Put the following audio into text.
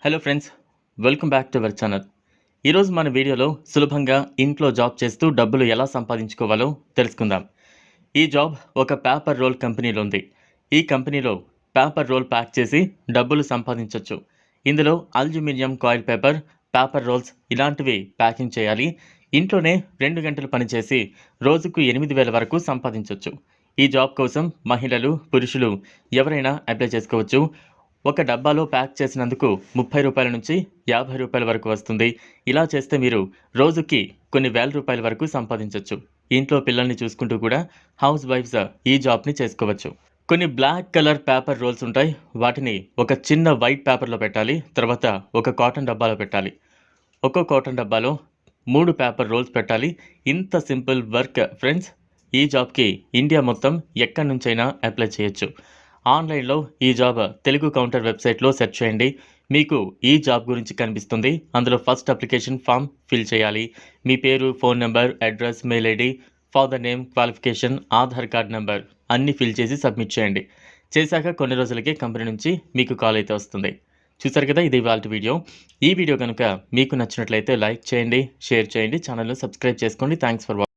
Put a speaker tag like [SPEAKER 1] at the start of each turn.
[SPEAKER 1] Hello friends, welcome back to our channel. ఈరోజు మన వీడియోలో సులభంగా ఇంట్లో జాబ్ చేస్తూ డబ్బులు ఎలా సంపాదించుకోవాలో తెలుసుకుందాం. ఈ జాబ్ ఒక పేపర్ రోల్ కంపెనీలో ఉంది. ఈ కంపెనీలో పేపర్ రోల్ ప్యాక్ చేసి డబ్బులు సంపాదించవచ్చు. ఇందులో aluminium coil paper, paper roles ఇలాంటివి ప్యాకింగ్ చేయాలి. ఇంట్లోనే 2 గంటలు పనిచేసి రోజుకు 8,000 వరకు సంపాదించవచ్చు. ఈ జాబ్ కోసం మహిళలు, పురుషులు ఎవరైనా అప్లై చేసుకోవచ్చు. ఒక డబ్బాలో ప్యాక్ చేసినందుకు రూ. 30 నుంచి రూ. 50 వరకు వస్తుంది. ఇలా చేస్తే మీరు రోజుకి కొన్ని వేల రూపాయల వరకు సంపాదించవచ్చు. ఇంట్లో పిల్లల్ని చూసుకుంటూ కూడా హౌస్ వైఫ్స్ ఈ జాబ్ని చేసుకోవచ్చు. కొన్ని బ్లాక్ కలర్ పేపర్ రోల్స్ ఉంటాయి. వాటిని ఒక చిన్న వైట్ పేపర్లో పెట్టాలి. తర్వాత ఒక కాటన్ డబ్బాలో పెట్టాలి. ఒక్కో కాటన్ డబ్బాలో 3 పేపర్ రోల్స్ పెట్టాలి. ఇంత సింపుల్ వర్క్ ఫ్రెండ్స్. ఈ జాబ్కి ఇండియా మొత్తం ఎక్కడి నుంచైనా అప్లై చేయొచ్చు. ఆన్లైన్లో ఈ జాబ్ తెలుగు కౌంటర్ వెబ్సైట్లో సెర్చ్ చేయండి. మీకు ఈ జాబ్ గురించి కనిపిస్తుంది. అందులో ఫస్ట్ అప్లికేషన్ ఫామ్ ఫిల్ చేయాలి. మీ పేరు, phone number, address, mail ID, father name, qualification, Aadhaar card number అన్నీ ఫిల్ చేసి సబ్మిట్ చేయండి. చేశాక కొన్ని రోజులకే కంపెనీ నుంచి మీకు కాల్ అయితే వస్తుంది. చూసారు కదా, ఇది ఇవాల్టి వీడియో. ఈ వీడియో కనుక మీకు నచ్చినట్లయితే లైక్ చేయండి, షేర్ చేయండి, ఛానల్ను సబ్స్క్రైబ్ చేసుకోండి. Thanks for watching.